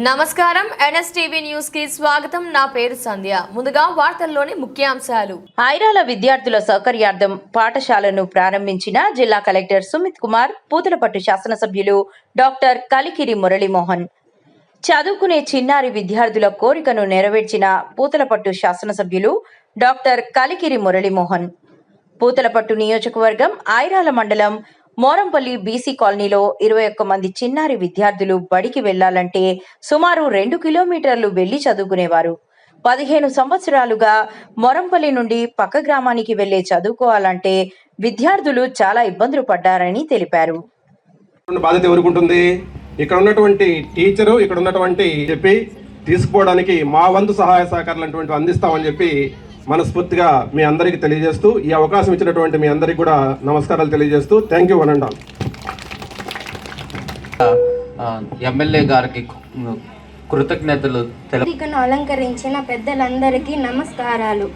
నమస్కారం NSTV news కి స్వాగతం. నా పేరు సంధ్య. ముందుగా వార్తల్లోని ముఖ్యాంశాలు. ఐరాల విద్యార్థుల సౌకర్యార్థం పాఠశాలను ప్రారంభించిన జిల్లా కలెక్టర్ సుమిత్ కుమార్, పూతలపట్టు శాసనసభ్యులు డాక్టర్ కలికిరి మురళీమోహన్. చదువుకునే చిన్నారి విద్యార్థుల కోరికను నెరవేర్చిన పూతలపట్టు శాసనసభ్యులు డాక్టర్ కలికిరి మురళీమోహన్. పూతలపట్టు నియోజకవర్గం ఐరాల మండలం మోరంపల్లి బీసీ కాలనీలో 21 మంది చిన్నారి విద్యార్థులు బడికి వెళ్లాలంటే సుమారు 2 కిలోమీటర్లు వెళ్లి చదువుకునేవారు. 15 సంవత్సరాలుగా మోరంపల్లి నుండి పక్క గ్రామానికి వెళ్లే చదువుకోవాలంటే విద్యార్థులు చాలా ఇబ్బందులు పడ్డారని తెలిపారు. బాధ్యత ఎవరికి ఉంటుంది? ఇక్కడ ఉన్నటువంటి టీచరు, ఇక్కడ ఉన్నటువంటి చెప్పి తీసుకుపోవడానికి మా వంతు సహాయ సహకారాలు అందిస్తామని చెప్పి మనస్ఫూర్తిగా మీ అందరికీ తెలియజేస్తూ, ఈ అవకాశం ఇచ్చినటువంటి మీ అందరికీ కూడా నమస్కారాలు తెలియజేస్తూ థ్యాంక్ యూ అనండి. ఎమ్మెల్యే గారికి కృతజ్ఞతలు అలంకరించిన పెద్దలందరికీ నమస్కారాలు.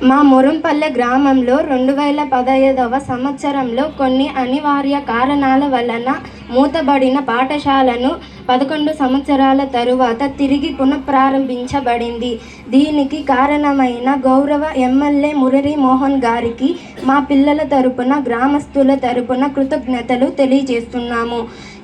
మా మురంపల్లె గ్రామంలో 2015వ సంవత్సరంలో కొన్ని అనివార్య కారణాల వలన మూతబడిన పాఠశాలను 11 సంవత్సరాల తరువాత తిరిగి పునఃప్రారంభించబడింది. దీనికి కారణమైన గౌరవ ఎమ్మెల్యే మురళీమోహన్ గారికి మా పిల్లల తరపున, గ్రామస్తుల తరపున కృతజ్ఞతలు తెలియజేస్తున్నాము.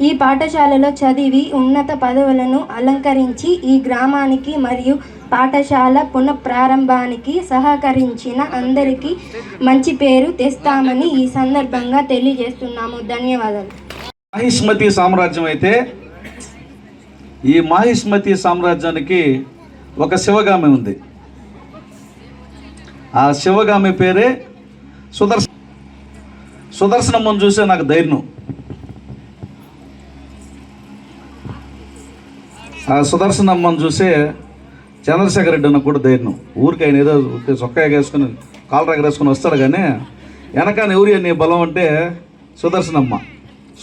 ఈ పాఠశాలలో చదివి ఉన్నత పదవులను అలంకరించి ఈ గ్రామానికి మరియు పాఠశాల పునఃప్రారంభానికి సహకరించిన అందరికీ మంచి పేరు తెస్తామని ఈ సందర్భంగా తెలియజేస్తున్నాము. ధన్యవాదాలు. మాహిష్మతి సామ్రాజ్యం అయితే ఈ మాహిష్మతి సామ్రాజ్యానికి ఒక శివగామి ఉంది. ఆ శివగామి పేరే సుదర్శనమ్మను చూసే నాకు ధైర్యం. ఆ సుదర్శనమ్మను చూసే చంద్రశేఖర్ రెడ్డి అన్న కూడా ధైర్యం. ఊరికి ఆయన ఏదో చొక్కా వేసుకుని కాలర్ ఎగరేసుకుని వస్తాడు, కానీ వెనకాని ఎవరి నీ బలం అంటే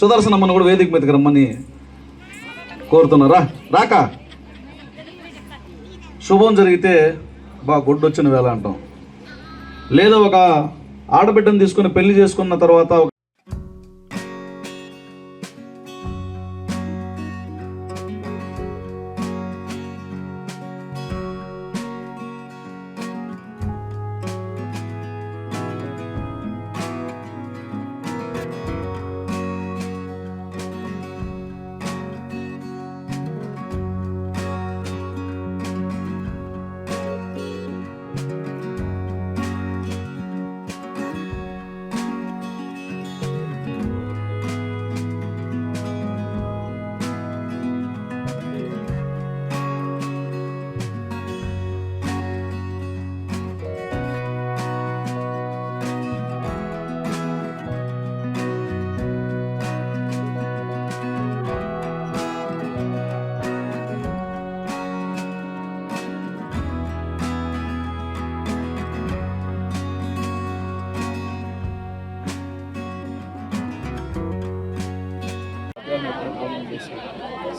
సుదర్శనమ్మను కూడా వేదిక మీదకి రమ్మని కోరుతున్నారా? రాక శుభం జరిగితే బాగా గొడ్డొచ్చిన వేళ అంటాం. లేదా ఒక ఆడబిడ్డను తీసుకుని పెళ్లి చేసుకున్న తర్వాత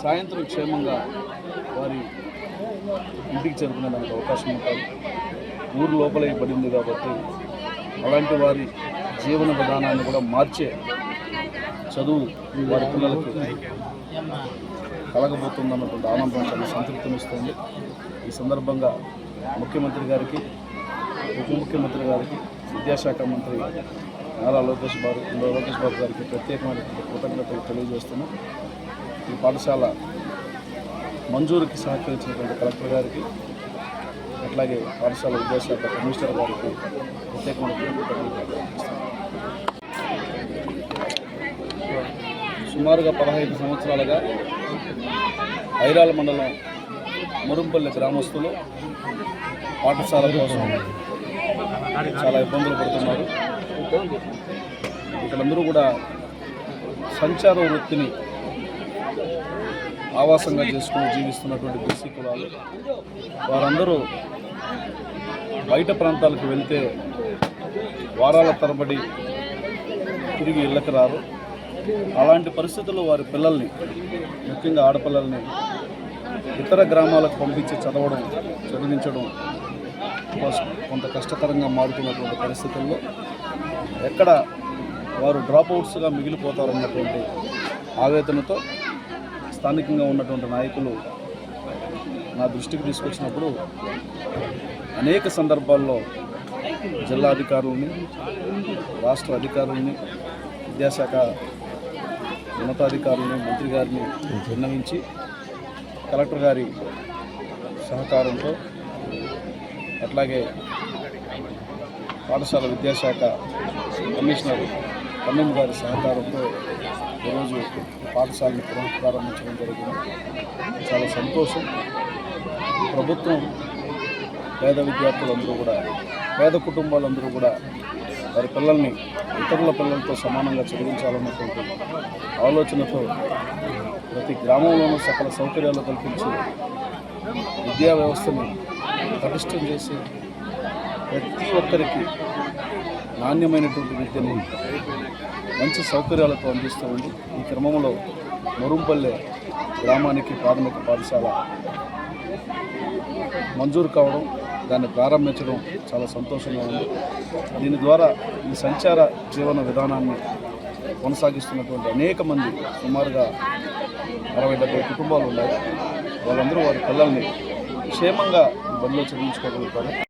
సాయంత్రం క్షేమంగా వారి ఇంటికి చేరుకునేదానికి అవకాశం ఉంటుంది. ఊరు లోపలే పడింది కాబట్టి అలాంటి వారి జీవన విధానాన్ని కూడా మార్చే చదువు వారి పిల్లలకు కలగబోతుందన్నటువంటి ఆనందం, చాలా సంతృప్తినిస్తుంది. ఈ సందర్భంగా ముఖ్యమంత్రి గారికి, ఉప ముఖ్యమంత్రి గారికి, విద్యాశాఖ మంత్రి నారా లోకేష్ బాబు గారికి ప్రత్యేకమైన కృతజ్ఞతలు తెలియజేస్తున్నాం. ఈ పాఠశాల మంజూరుకి సహకరించినటువంటి కలెక్టర్ గారికి, అట్లాగే పాఠశాల విద్యాశాఖ కమిషనర్ గారికి ప్రత్యేకమైన కృతజ్ఞతలు తెలియజేస్తున్నాం. సుమారుగా 15 సంవత్సరాలుగా ఐరాల మండలం మురంపల్లి గ్రామస్తులు పాఠశాల కోసం చాలా ఇబ్బందులు పడుతున్నారు. ఇక్కడందరూ కూడా సంచార వృత్తిని ఆవాసంగా చేసుకుని జీవిస్తున్నటువంటి బీసీ కులాలు. వారందరూ బయట ప్రాంతాలకు వెళ్తే వారాల తరబడి తిరిగి ఇళ్ళకి రారు. అలాంటి పరిస్థితుల్లో వారి పిల్లల్ని, ముఖ్యంగా ఆడపిల్లల్ని ఇతర గ్రామాలకు పంపించి చదివించడం కొంత కష్టతరంగా మారుతున్నటువంటి పరిస్థితుల్లో ఎక్కడ వారు డ్రాప్అవుట్స్గా మిగిలిపోతారన్నటువంటి ఆవేదనతో స్థానికంగా ఉన్నటువంటి నాయకులు నా దృష్టికి తీసుకొచ్చినప్పుడు అనేక సందర్భాల్లో జిల్లా అధికారులని, రాష్ట్ర అధికారులని, విద్యాశాఖ ఉన్నతాధికారులని, మంత్రి గారిని విన్నవించి కలెక్టర్ గారి సహకారంతో, అట్లాగే పాఠశాల విద్యాశాఖ కమిషనర్ కన్నమ్మ గారి సహకారంతో ఈరోజు పాఠశాలను ప్రారంభించడం జరిగింది. చాలా సంతోషం. ప్రభుత్వం పేద విద్యార్థులందరూ కూడా, పేద కుటుంబాలందరూ కూడా వారి పిల్లల్ని ఇతరుల పిల్లలతో సమానంగా చదివించాలన్నటువంటి ఆలోచనతో ప్రతి గ్రామంలోనూ సకల సౌకర్యాలు కల్పించి విద్యా వ్యవస్థని పటిష్టం చేసి ప్రతి ఒక్కరికి నాణ్యమైనటువంటి విద్యని మంచి సౌకర్యాలతో అందిస్తూ ఉంది. ఈ క్రమంలో మురుంపల్లె గ్రామానికి ప్రాథమిక పాఠశాల మంజూరు కావడం, దాన్ని ప్రారంభించడం చాలా సంతోషంగా ఉంది. దీని ద్వారా ఈ సంచార జీవన విధానాన్ని కొనసాగిస్తున్నటువంటి అనేక మంది, సుమారుగా 60-70 కుటుంబాలు ఉన్నాయి. వాళ్ళందరూ వారి పిల్లల్ని క్షేమంగా బడిలో చదివించుకోగలుగుతారు.